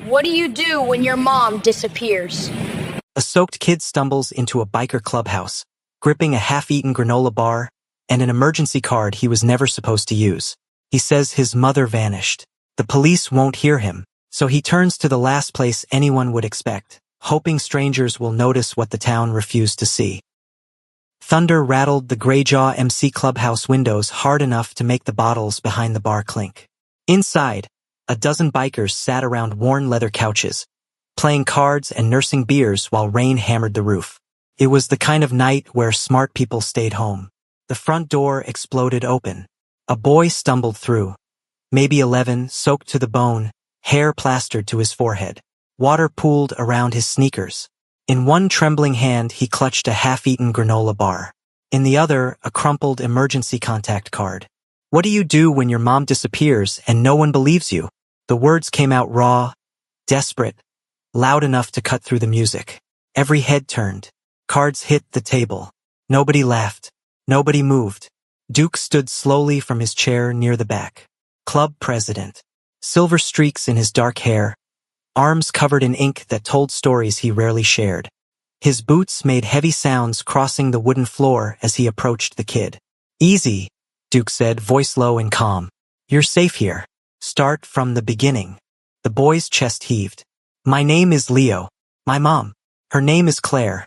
What do you do when your mom disappears? A soaked kid stumbles into a biker clubhouse, gripping a half-eaten granola bar and an emergency card he was never supposed to use. He says his mother vanished. The police won't hear him, so he turns to the last place anyone would expect, hoping strangers will notice what the town refused to see. Thunder rattled the Greyjaw MC clubhouse windows hard enough to make the bottles behind the bar clink. Inside, a dozen bikers sat around worn leather couches, playing cards and nursing beers while rain hammered the roof. It was the kind of night where smart people stayed home. The front door exploded open. A boy stumbled through. Maybe 11, soaked to the bone, hair plastered to his forehead. Water pooled around his sneakers. In one trembling hand, he clutched a half-eaten granola bar. In the other, a crumpled emergency contact card. What do you do when your mom disappears and no one believes you? The words came out raw, desperate, loud enough to cut through the music. Every head turned. Cards hit the table. Nobody laughed. Nobody moved. Duke stood slowly from his chair near the back. Club president. Silver streaks in his dark hair, arms covered in ink that told stories he rarely shared. His boots made heavy sounds crossing the wooden floor as he approached the kid. Easy, Duke said, voice low and calm. You're safe here. Start from the beginning. The boy's chest heaved. My name is Leo. My mom. Her name is Claire.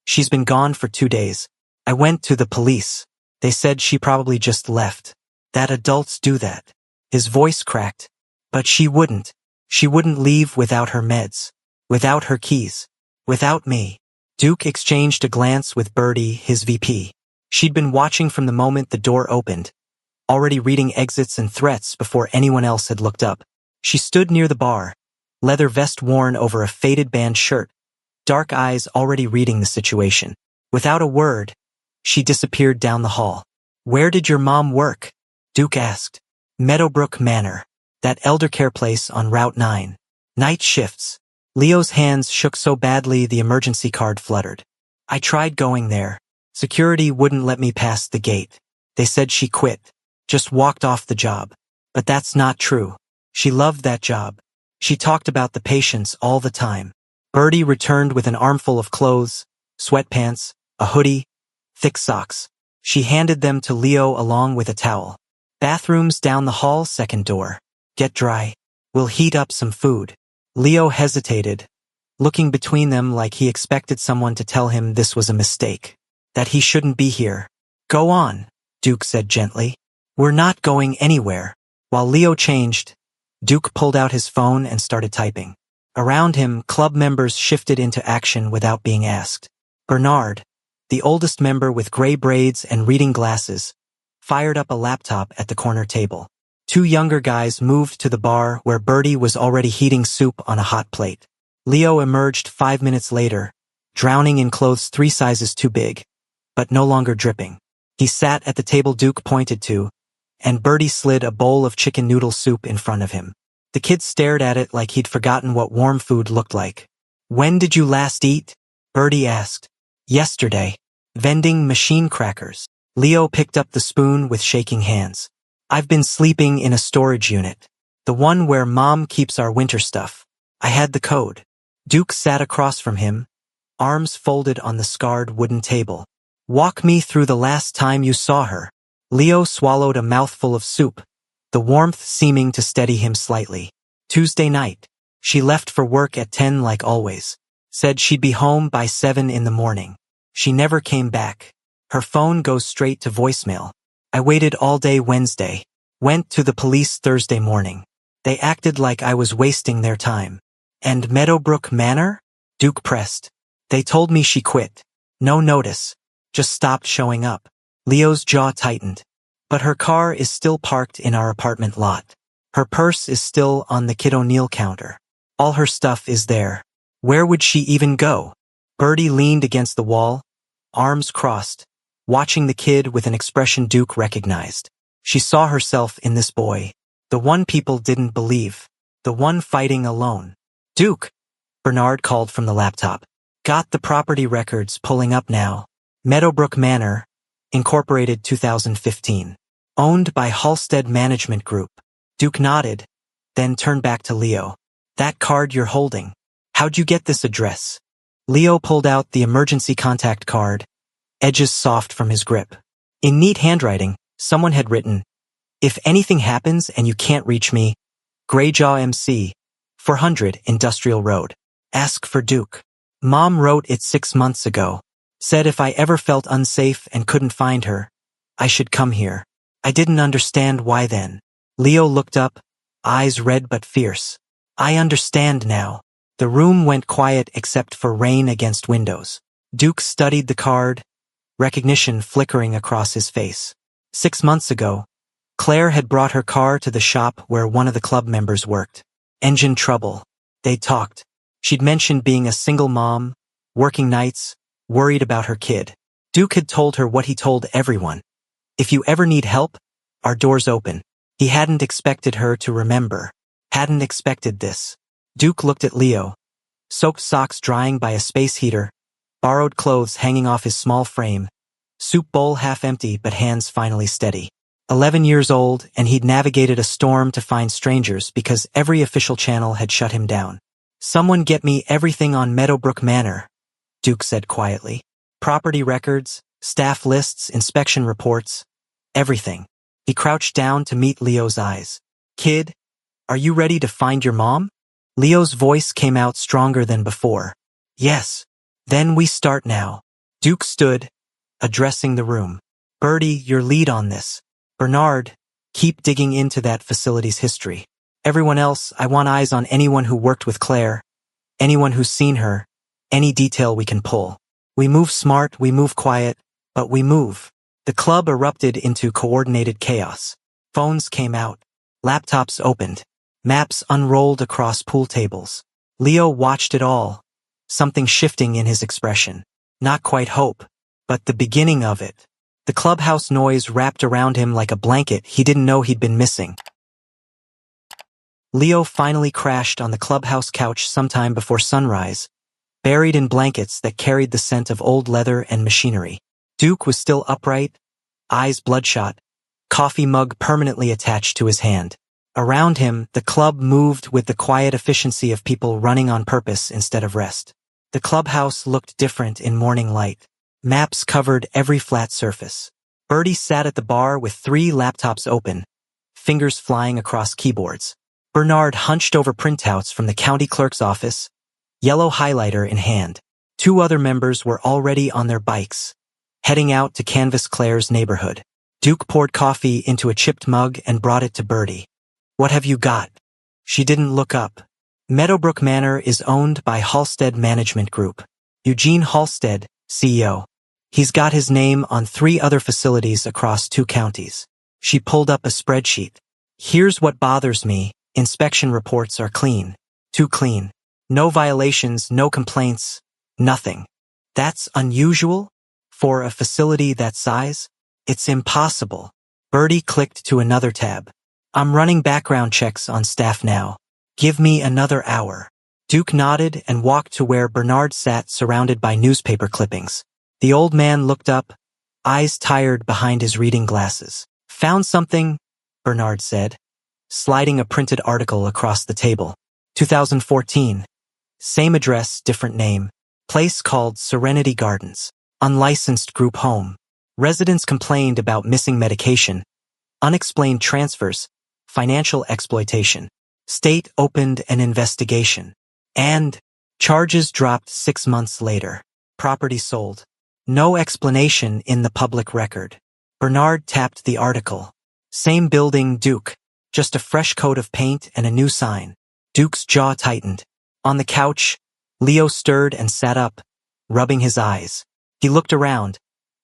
She's been gone for 2 days. I went to the police. They said she probably just left. That adults do that. His voice cracked. But she wouldn't. She wouldn't leave without her meds. Without her keys. Without me. Duke exchanged a glance with Birdie, his VP. She'd been watching from the moment the door opened, already reading exits and threats before anyone else had looked up. She stood near the bar, leather vest worn over a faded band shirt, dark eyes already reading the situation. Without a word, she disappeared down the hall. Where did your mom work? Duke asked. Meadowbrook Manor. That eldercare place on Route 9. Night shifts. Leo's hands shook so badly the emergency card fluttered. I tried going there. Security wouldn't let me past the gate. They said she quit. Just walked off the job. But that's not true. She loved that job. She talked about the patients all the time. Birdie returned with an armful of clothes, sweatpants, a hoodie, thick socks. She handed them to Leo along with a towel. Bathrooms down the hall, second door. Get dry. We'll heat up some food. Leo hesitated, looking between them like he expected someone to tell him this was a mistake, that he shouldn't be here. Go on, Duke said gently. We're not going anywhere. While Leo changed, Duke pulled out his phone and started typing. Around him, club members shifted into action without being asked. Bernard, the oldest member with gray braids and reading glasses, fired up a laptop at the corner table. 2 younger guys moved to the bar where Birdie was already heating soup on a hot plate. Leo emerged 5 minutes later, drowning in clothes 3 sizes too big, but no longer dripping. He sat at the table Duke pointed to, and Birdie slid a bowl of chicken noodle soup in front of him. The kid stared at it like he'd forgotten what warm food looked like. When did you last eat? Birdie asked. Yesterday. Vending machine crackers. Leo picked up the spoon with shaking hands. I've been sleeping in a storage unit. The one where Mom keeps our winter stuff. I had the code. Duke sat across from him, arms folded on the scarred wooden table. Walk me through the last time you saw her. Leo swallowed a mouthful of soup, the warmth seeming to steady him slightly. Tuesday night. She left for work at 10 like always. Said she'd be home by 7 in the morning. She never came back. Her phone goes straight to voicemail. I waited all day Wednesday. Went to the police Thursday morning. They acted like I was wasting their time. And Meadowbrook Manor? Duke pressed. They told me she quit. No notice. Just stopped showing up. Leo's jaw tightened. But her car is still parked in our apartment lot. Her purse is still on the Kid O'Neill counter. All her stuff is there. Where would she even go? Birdie leaned against the wall, arms crossed, watching the kid with an expression Duke recognized. She saw herself in this boy, the one people didn't believe, the one fighting alone. Duke, Bernard called from the laptop. Got the property records pulling up now. Meadowbrook Manor, Incorporated 2015. Owned by Halstead Management Group. Duke nodded, then turned back to Leo. That card you're holding. How'd you get this address? Leo pulled out the emergency contact card, edges soft from his grip. In neat handwriting, someone had written, "If anything happens and you can't reach me, Greyjaw MC, 400 Industrial Road. Ask for Duke." Mom wrote it 6 months ago. Said if I ever felt unsafe and couldn't find her, I should come here. I didn't understand why then. Leo looked up, eyes red but fierce. I understand now. The room went quiet except for rain against windows. Duke studied the card, recognition flickering across his face. 6 months ago, Claire had brought her car to the shop where one of the club members worked. Engine trouble. They talked. She'd mentioned being a single mom, working nights, worried about her kid. Duke had told her what he told everyone. If you ever need help, our door's open. He hadn't expected her to remember. Hadn't expected this. Duke looked at Leo. Soaked socks drying by a space heater, borrowed clothes hanging off his small frame, soup bowl half empty but hands finally steady. 11 years old, and he'd navigated a storm to find strangers because every official channel had shut him down. Someone get me everything on Meadowbrook Manor, Duke said quietly. Property records, staff lists, inspection reports, everything. He crouched down to meet Leo's eyes. Kid, are you ready to find your mom? Leo's voice came out stronger than before. Yes. Then we start now. Duke stood, addressing the room. Bertie, your lead on this. Bernard, keep digging into that facility's history. Everyone else, I want eyes on anyone who worked with Claire, anyone who's seen her, any detail we can pull. We move smart, we move quiet, but we move. The club erupted into coordinated chaos. Phones came out. Laptops opened. Maps unrolled across pool tables. Leo watched it all, something shifting in his expression. Not quite hope, but the beginning of it. The clubhouse noise wrapped around him like a blanket he didn't know he'd been missing. Leo finally crashed on the clubhouse couch sometime before sunrise, buried in blankets that carried the scent of old leather and machinery. Duke was still upright, eyes bloodshot, coffee mug permanently attached to his hand. Around him, the club moved with the quiet efficiency of people running on purpose instead of rest. The clubhouse looked different in morning light. Maps covered every flat surface. Bertie sat at the bar with 3 laptops open, fingers flying across keyboards. Bernard hunched over printouts from the county clerk's office, yellow highlighter in hand. 2 other members were already on their bikes, heading out to canvass Claire's neighborhood. Duke poured coffee into a chipped mug and brought it to Bertie. What have you got? She didn't look up. Meadowbrook Manor is owned by Halstead Management Group. Eugene Halstead, CEO. He's got his name on 3 other facilities across 2 counties. She pulled up a spreadsheet. Here's what bothers me. Inspection reports are clean. Too clean. No violations, no complaints, nothing. That's unusual? For a facility that size? It's impossible. Bertie clicked to another tab. I'm running background checks on staff now. Give me another hour. Duke nodded and walked to where Bernard sat surrounded by newspaper clippings. The old man looked up, eyes tired behind his reading glasses. Found something, Bernard said, sliding a printed article across the table. 2014. Same address, different name. Place called Serenity Gardens. Unlicensed group home. Residents complained about missing medication, unexplained transfers, financial exploitation. State opened an investigation. And charges dropped 6 months later. Property sold. No explanation in the public record. Bernard tapped the article. Same building, Duke. Just a fresh coat of paint and a new sign. Duke's jaw tightened. On the couch, Leo stirred and sat up, rubbing his eyes. He looked around,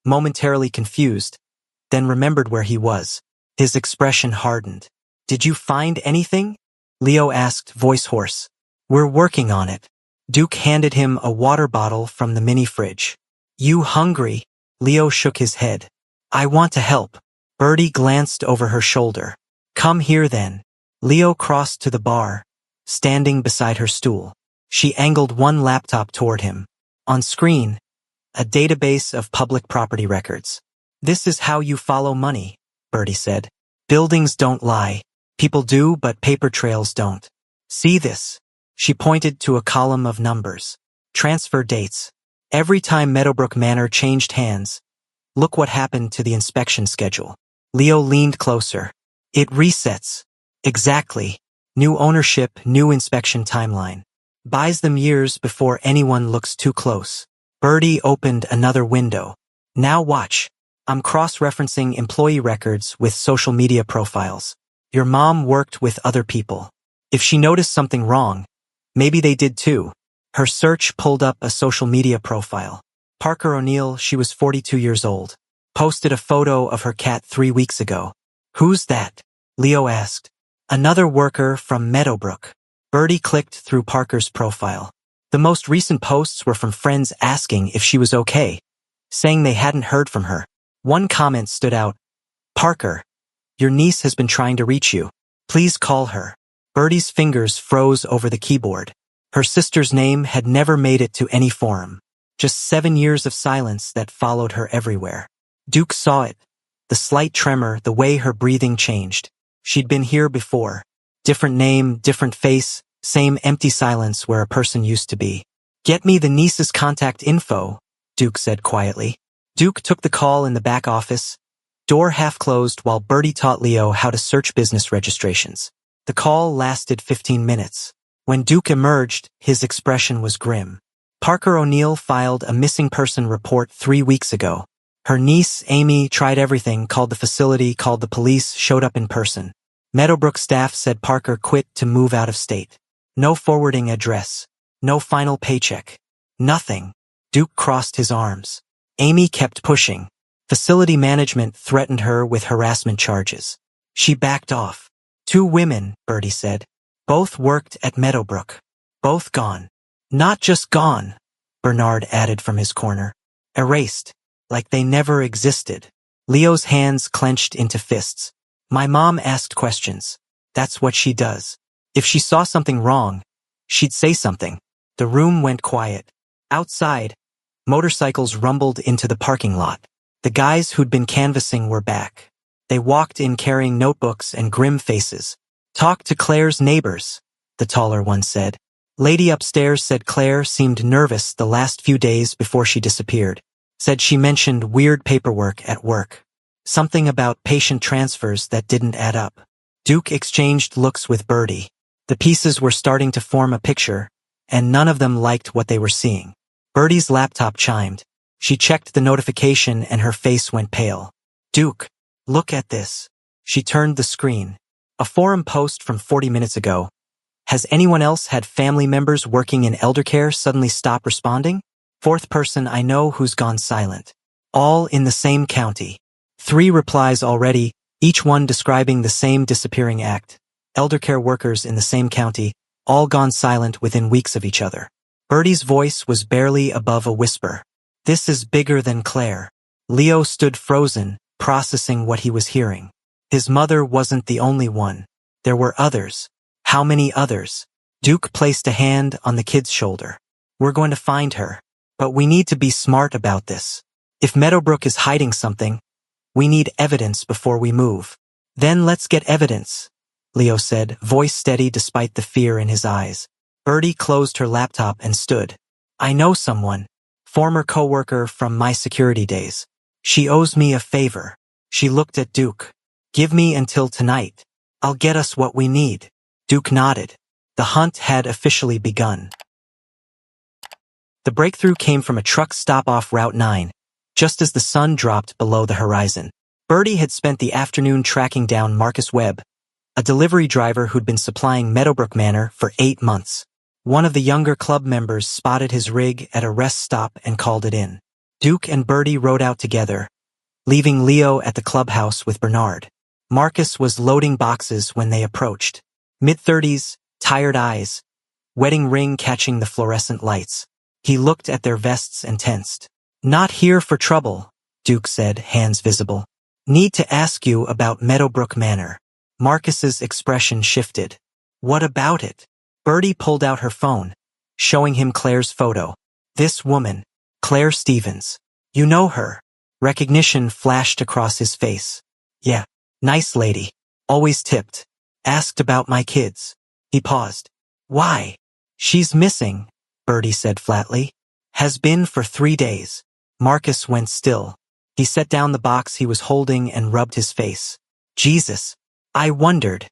momentarily confused, then remembered where he was. His expression hardened. Did you find anything? Leo asked, voice hoarse. We're working on it. Duke handed him a water bottle from the mini fridge. You hungry? Leo shook his head. I want to help. Bertie glanced over her shoulder. Come here then. Leo crossed to the bar, standing beside her stool. She angled one laptop toward him. On screen, a database of public property records. This is how you follow money, Bertie said. Buildings don't lie. People do, but paper trails don't. See this? She pointed to a column of numbers. Transfer dates. Every time Meadowbrook Manor changed hands, look what happened to the inspection schedule. Leo leaned closer. It resets. Exactly. New ownership, new inspection timeline. Buys them years before anyone looks too close. Birdie opened another window. Now watch. I'm cross-referencing employee records with social media profiles. Your mom worked with other people. If she noticed something wrong, maybe they did too. Her search pulled up a social media profile. Parker O'Neill, she was 42 years old. Posted a photo of her cat 3 weeks ago. Who's that? Leo asked. Another worker from Meadowbrook. Birdie clicked through Parker's profile. The most recent posts were from friends asking if she was okay, saying they hadn't heard from her. One comment stood out. Parker, your niece has been trying to reach you. Please call her. Birdie's fingers froze over the keyboard. Her sister's name had never made it to any forum. Just 7 years of silence that followed her everywhere. Duke saw it. The slight tremor, the way her breathing changed. She'd been here before. Different name, different face, same empty silence where a person used to be. Get me the niece's contact info, Duke said quietly. Duke took the call in the back office, door half closed while Birdie taught Leo how to search business registrations. The call lasted 15 minutes. When Duke emerged, his expression was grim. Parker O'Neill filed a missing person report 3 weeks ago. Her niece, Amy, tried everything, called the facility, called the police, showed up in person. Meadowbrook staff said Parker quit to move out of state. No forwarding address. No final paycheck. Nothing. Duke crossed his arms. Amy kept pushing. Facility management threatened her with harassment charges. She backed off. 2 women, Birdie said. Both worked at Meadowbrook. Both gone. Not just gone, Bernard added from his corner. Erased. Like they never existed. Leo's hands clenched into fists. My mom asked questions. That's what she does. If she saw something wrong, she'd say something. The room went quiet. Outside, motorcycles rumbled into the parking lot. The guys who'd been canvassing were back. They walked in carrying notebooks and grim faces. Talk to Claire's neighbors, the taller one said. Lady upstairs said Claire seemed nervous the last few days before she disappeared. Said she mentioned weird paperwork at work. Something about patient transfers that didn't add up. Duke exchanged looks with Birdie. The pieces were starting to form a picture, and none of them liked what they were seeing. Birdie's laptop chimed. She checked the notification and her face went pale. Duke, look at this. She turned the screen. A forum post from 40 minutes ago. Has anyone else had family members working in elder care suddenly stop responding? 4th person I know who's gone silent. All in the same county. 3 replies already, each one describing the same disappearing act. Elder care workers in the same county, all gone silent within weeks of each other. Birdie's voice was barely above a whisper. This is bigger than Claire. Leo stood frozen, processing what he was hearing. His mother wasn't the only one. There were others. How many others? Duke placed a hand on the kid's shoulder. We're going to find her. But we need to be smart about this. If Meadowbrook is hiding something, we need evidence before we move. Then let's get evidence, Leo said, voice steady despite the fear in his eyes. Birdie closed her laptop and stood. I know someone. Former coworker from my security days. She owes me a favor. She looked at Duke. Give me until tonight. I'll get us what we need. Duke nodded. The hunt had officially begun. The breakthrough came from a truck stop off Route 9, just as the sun dropped below the horizon. Birdie had spent the afternoon tracking down Marcus Webb, a delivery driver who'd been supplying Meadowbrook Manor for 8 months. One of the younger club members spotted his rig at a rest stop and called it in. Duke and Birdie rode out together, leaving Leo at the clubhouse with Bernard. Marcus was loading boxes when they approached. Mid-30s, tired eyes, wedding ring catching the fluorescent lights. He looked at their vests and tensed. Not here for trouble, Duke said, hands visible. Need to ask you about Meadowbrook Manor. Marcus's expression shifted. What about it? Birdie pulled out her phone, showing him Claire's photo. This woman, Claire Stevens. You know her. Recognition flashed across his face. Yeah, nice lady. Always tipped. Asked about my kids. He paused. Why? She's missing, Bertie said flatly. Has been for 3 days. Marcus went still. He set down the box he was holding and rubbed his face. Jesus. I wondered.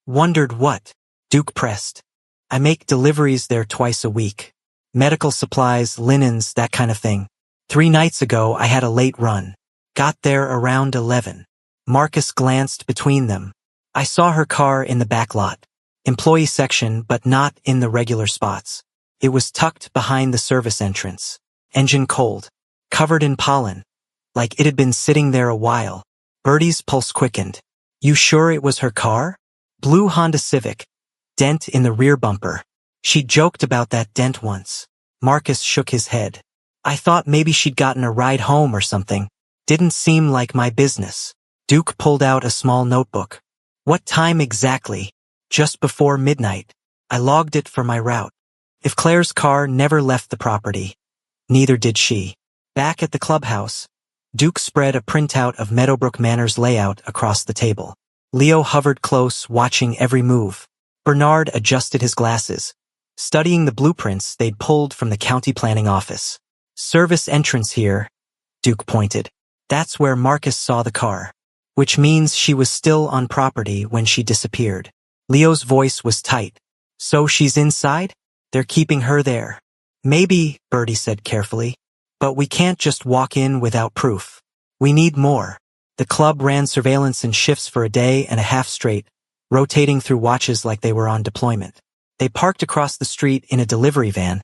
Wondered what? Duke pressed. I make deliveries there twice a week. Medical supplies, linens, that kind of thing. 3 nights ago I had a late run. Got there around 11. Marcus glanced between them. I saw her car in the back lot. Employee section, but not in the regular spots. It was tucked behind the service entrance. Engine cold. Covered in pollen. Like it had been sitting there a while. Bertie's pulse quickened. You sure it was her car? Blue Honda Civic. Dent in the rear bumper. She joked about that dent once. Marcus shook his head. I thought maybe she'd gotten a ride home or something. Didn't seem like my business. Duke pulled out a small notebook. What time exactly? Just before midnight. I logged it for my route. If Claire's car never left the property, neither did she. Back at the clubhouse, Duke spread a printout of Meadowbrook Manor's layout across the table. Leo hovered close, watching every move. Bernard adjusted his glasses, studying the blueprints they'd pulled from the county planning office. Service entrance here, Duke pointed. That's where Marcus saw the car. Which means she was still on property when she disappeared. Leo's voice was tight. So she's inside? They're keeping her there. Maybe, Bertie said carefully. But we can't just walk in without proof. We need more. The club ran surveillance in shifts for a day and a half straight, rotating through watches like they were on deployment. They parked across the street in a delivery van,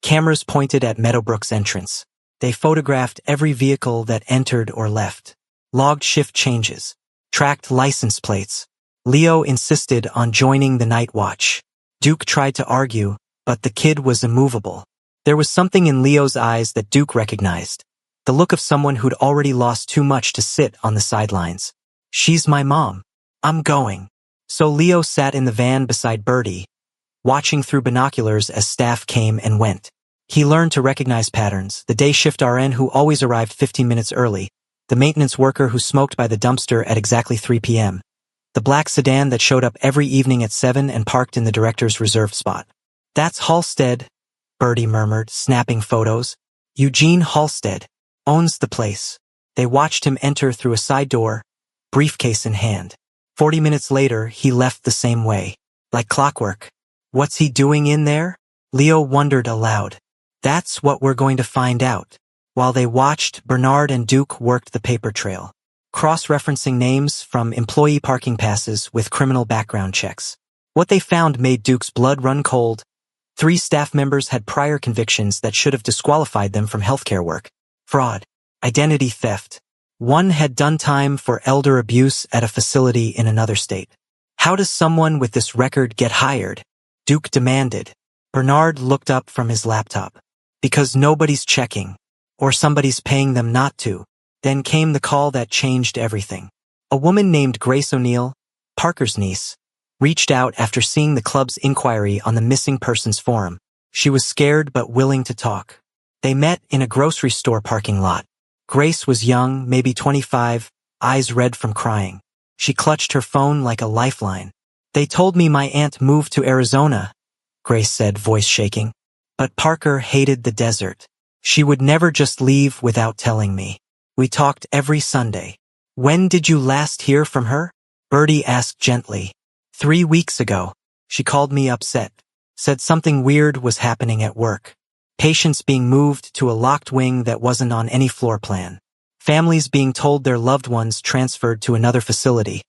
cameras pointed at Meadowbrook's entrance. They photographed every vehicle that entered or left, logged shift changes, tracked license plates. Leo insisted on joining the night watch. Duke tried to argue, but the kid was immovable. There was something in Leo's eyes that Duke recognized, the look of someone who'd already lost too much to sit on the sidelines. She's my mom. I'm going. So Leo sat in the van beside Bertie, watching through binoculars as staff came and went. He learned to recognize patterns, the day shift RN who always arrived 15 minutes early, the maintenance worker who smoked by the dumpster at exactly 3 p.m., the black sedan that showed up every evening at 7 and parked in the director's reserved spot. That's Halstead, Bertie murmured, snapping photos. Eugene Halstead owns the place. They watched him enter through a side door, briefcase in hand. 40 minutes later, he left the same way. Like clockwork. What's he doing in there? Leo wondered aloud. That's what we're going to find out. While they watched, Bernard and Duke worked the paper trail, cross-referencing names from employee parking passes with criminal background checks. What they found made Duke's blood run cold. 3 staff members had prior convictions that should have disqualified them from healthcare work. Fraud. Identity theft. 1 had done time for elder abuse at a facility in another state. How does someone with this record get hired? Duke demanded. Bernard looked up from his laptop. Because nobody's checking. Or somebody's paying them not to. Then came the call that changed everything. A woman named Grace O'Neill, Parker's niece, reached out after seeing the club's inquiry on the missing persons forum. She was scared but willing to talk. They met in a grocery store parking lot. Grace was young, maybe 25, eyes red from crying. She clutched her phone like a lifeline. They told me my aunt moved to Arizona, Grace said, voice shaking. But Parker hated the desert. She would never just leave without telling me. We talked every Sunday. When did you last hear from her? Bertie asked gently. 3 weeks ago. She called me upset. Said something weird was happening at work. Patients being moved to a locked wing that wasn't on any floor plan. Families being told their loved ones transferred to another facility.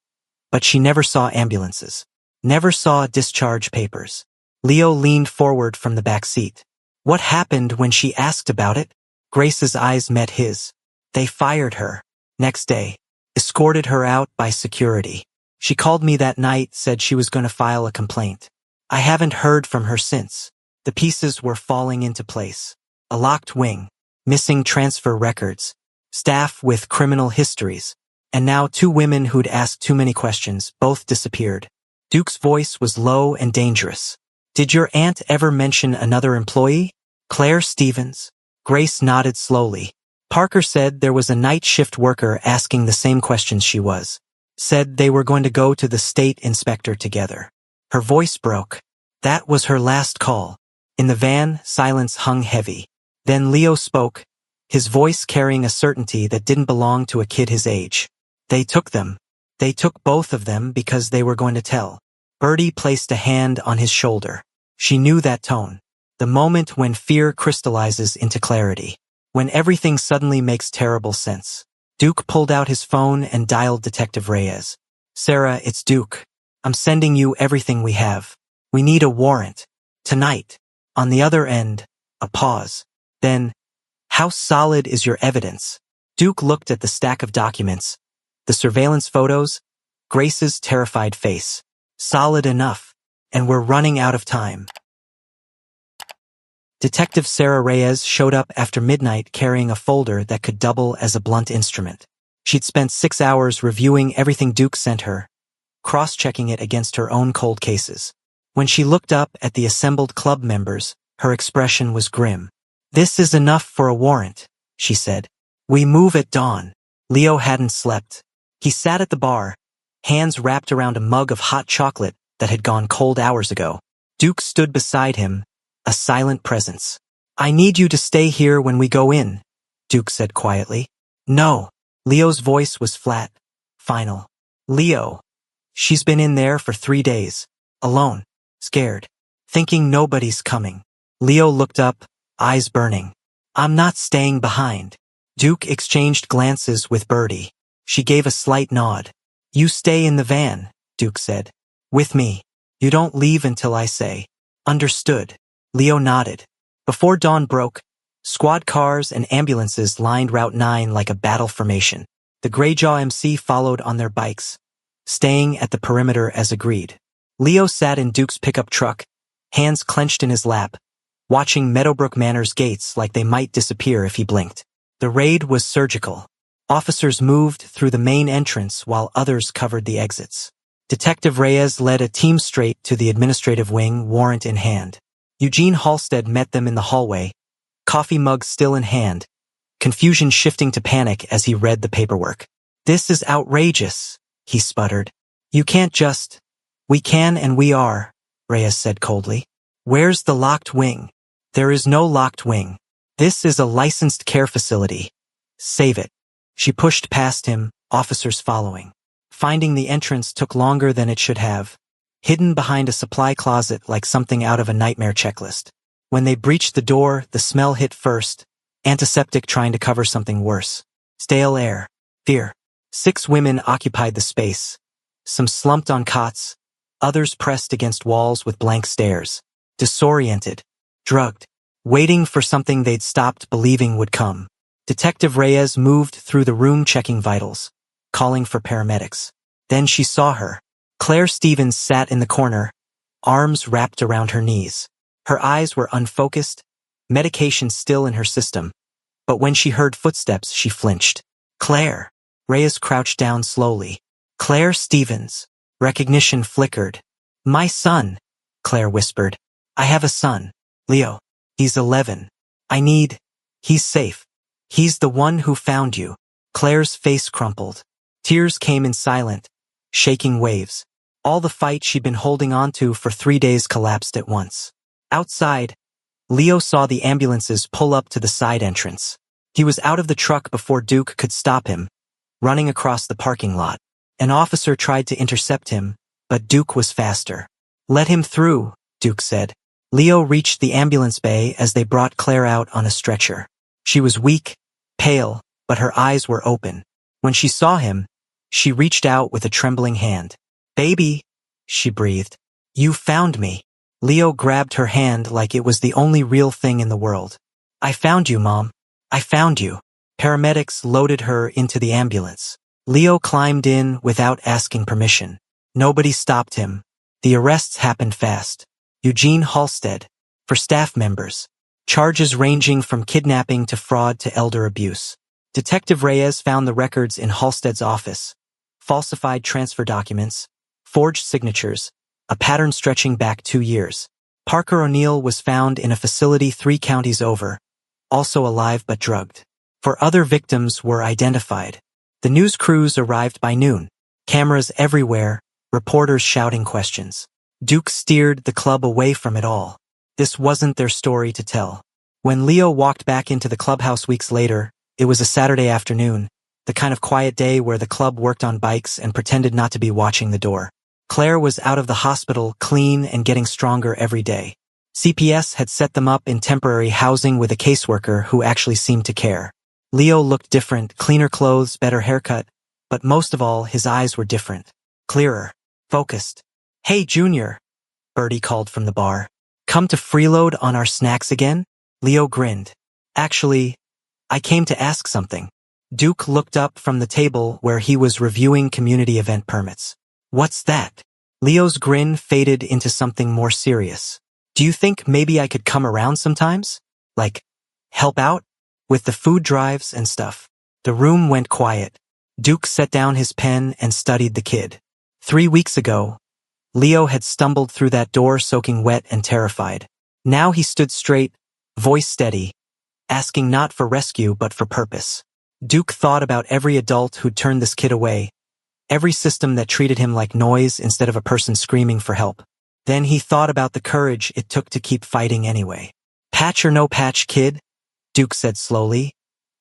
But she never saw ambulances. Never saw discharge papers. Leo leaned forward from the back seat. What happened when she asked about it? Grace's eyes met his. They fired her. Next day. Escorted her out by security. She called me that night, said she was going to file a complaint. I haven't heard from her since. The pieces were falling into place. A locked wing. Missing transfer records. Staff with criminal histories. And now 2 women who'd asked too many questions, both disappeared. Duke's voice was low and dangerous. Did your aunt ever mention another employee? Claire Stevens? Grace nodded slowly. Parker said there was a night shift worker asking the same questions she was. Said they were going to go to the state inspector together. Her voice broke. That was her last call. In the van, silence hung heavy. Then Leo spoke, his voice carrying a certainty that didn't belong to a kid his age. They took them. They took both of them because they were going to tell. Birdie placed a hand on his shoulder. She knew that tone. The moment when fear crystallizes into clarity. When everything suddenly makes terrible sense. Duke pulled out his phone and dialed Detective Reyes. Sarah, it's Duke. I'm sending you everything we have. We need a warrant. Tonight. On the other end, a pause. Then, how solid is your evidence? Duke looked at the stack of documents. The surveillance photos, Grace's terrified face. Solid enough. And we're running out of time. Detective Sarah Reyes showed up after midnight carrying a folder that could double as a blunt instrument. She'd spent 6 hours reviewing everything Duke sent her, cross-checking it against her own cold cases. When she looked up at the assembled club members, her expression was grim. This is enough for a warrant, she said. We move at dawn. Leo hadn't slept. He sat at the bar, hands wrapped around a mug of hot chocolate that had gone cold hours ago. Duke stood beside him, a silent presence. I need you to stay here when we go in, Duke said quietly. No. Leo's voice was flat, final. Leo. She's been in there for 3 days, alone, scared, thinking nobody's coming. Leo looked up, eyes burning. I'm not staying behind. Duke exchanged glances with Birdie. She gave a slight nod. You stay in the van, Duke said. With me. You don't leave until I say. Understood. Leo nodded. Before dawn broke, squad cars and ambulances lined Route 9 like a battle formation. The Greyjaw MC followed on their bikes, staying at the perimeter as agreed. Leo sat in Duke's pickup truck, hands clenched in his lap, watching Meadowbrook Manor's gates like they might disappear if he blinked. The raid was surgical. Officers moved through the main entrance while others covered the exits. Detective Reyes led a team straight to the administrative wing, warrant in hand. Eugene Halstead met them in the hallway, coffee mug still in hand, confusion shifting to panic as he read the paperwork. This is outrageous, he sputtered. You can't just... We can and we are, Reyes said coldly. Where's the locked wing? There is no locked wing. This is a licensed care facility. Save it. She pushed past him, officers following. Finding the entrance took longer than it should have, hidden behind a supply closet like something out of a nightmare checklist. When they breached the door, the smell hit first, antiseptic trying to cover something worse. Stale air. Fear. 6 women occupied the space. Some slumped on cots, others pressed against walls with blank stares. Disoriented. Drugged. Waiting for something they'd stopped believing would come. Detective Reyes moved through the room checking vitals, calling for paramedics. Then she saw her. Claire Stevens sat in the corner, arms wrapped around her knees. Her eyes were unfocused, medication still in her system. But when she heard footsteps, she flinched. Claire. Reyes crouched down slowly. Claire Stevens. Recognition flickered. My son, Claire whispered. I have a son. Leo. He's 11. He's safe. He's the one who found you. Claire's face crumpled. Tears came in silent, shaking waves. All the fight she'd been holding on to for 3 days collapsed at once. Outside, Leo saw the ambulances pull up to the side entrance. He was out of the truck before Duke could stop him, running across the parking lot. An officer tried to intercept him, but Duke was faster. Let him through, Duke said. Leo reached the ambulance bay as they brought Claire out on a stretcher. She was weak, pale, but her eyes were open. When she saw him, she reached out with a trembling hand. Baby, she breathed. You found me. Leo grabbed her hand like it was the only real thing in the world. I found you, Mom. I found you. Paramedics loaded her into the ambulance. Leo climbed in without asking permission. Nobody stopped him. The arrests happened fast. Eugene Halstead, for staff members. Charges ranging from kidnapping to fraud to elder abuse. Detective Reyes found the records in Halstead's office. Falsified transfer documents, forged signatures, a pattern stretching back 2 years. Parker O'Neill was found in a facility 3 counties over, also alive but drugged. 4 other victims were identified. The news crews arrived by noon. Cameras everywhere, reporters shouting questions. Duke steered the club away from it all. This wasn't their story to tell. When Leo walked back into the clubhouse weeks later, it was a Saturday afternoon, the kind of quiet day where the club worked on bikes and pretended not to be watching the door. Claire was out of the hospital, clean and getting stronger every day. CPS had set them up in temporary housing with a caseworker who actually seemed to care. Leo looked different, cleaner clothes, better haircut, but most of all, his eyes were different. Clearer. Focused. "Hey, Junior," Bertie called from the bar. "Come to freeload on our snacks again?" Leo grinned. "Actually, I came to ask something." Duke looked up from the table where he was reviewing community event permits. "What's that?" Leo's grin faded into something more serious. "Do you think maybe I could come around sometimes? Like, help out? With the food drives and stuff?" The room went quiet. Duke set down his pen and studied the kid. 3 weeks ago, Leo had stumbled through that door soaking wet and terrified. Now he stood straight, voice steady, asking not for rescue but for purpose. Duke thought about every adult who'd turned this kid away, every system that treated him like noise instead of a person screaming for help. Then he thought about the courage it took to keep fighting anyway. "Patch or no patch, kid," Duke said slowly.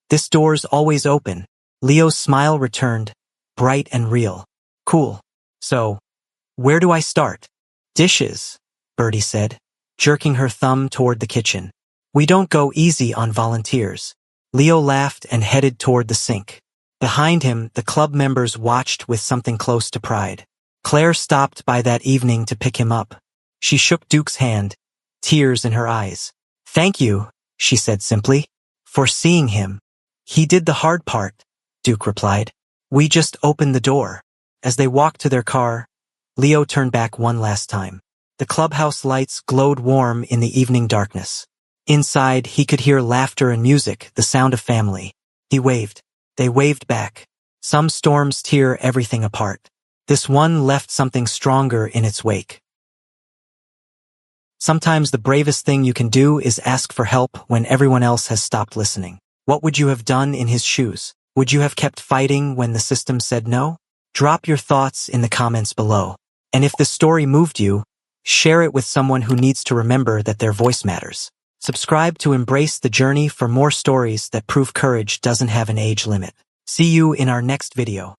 "This door's always open." Leo's smile returned, bright and real. "Cool. So, where do I start?" "Dishes," Bertie said, jerking her thumb toward the kitchen. "We don't go easy on volunteers." Leo laughed and headed toward the sink. Behind him, the club members watched with something close to pride. Claire stopped by that evening to pick him up. She shook Duke's hand, tears in her eyes. "Thank you," she said simply, "for seeing him." "He did the hard part," Duke replied. "We just opened the door." As they walked to their car, Leo turned back one last time. The clubhouse lights glowed warm in the evening darkness. Inside, he could hear laughter and music, the sound of family. He waved. They waved back. Some storms tear everything apart. This one left something stronger in its wake. Sometimes the bravest thing you can do is ask for help when everyone else has stopped listening. What would you have done in his shoes? Would you have kept fighting when the system said no? Drop your thoughts in the comments below. And if this story moved you, share it with someone who needs to remember that their voice matters. Subscribe to Embrace the Journey for more stories that prove courage doesn't have an age limit. See you in our next video.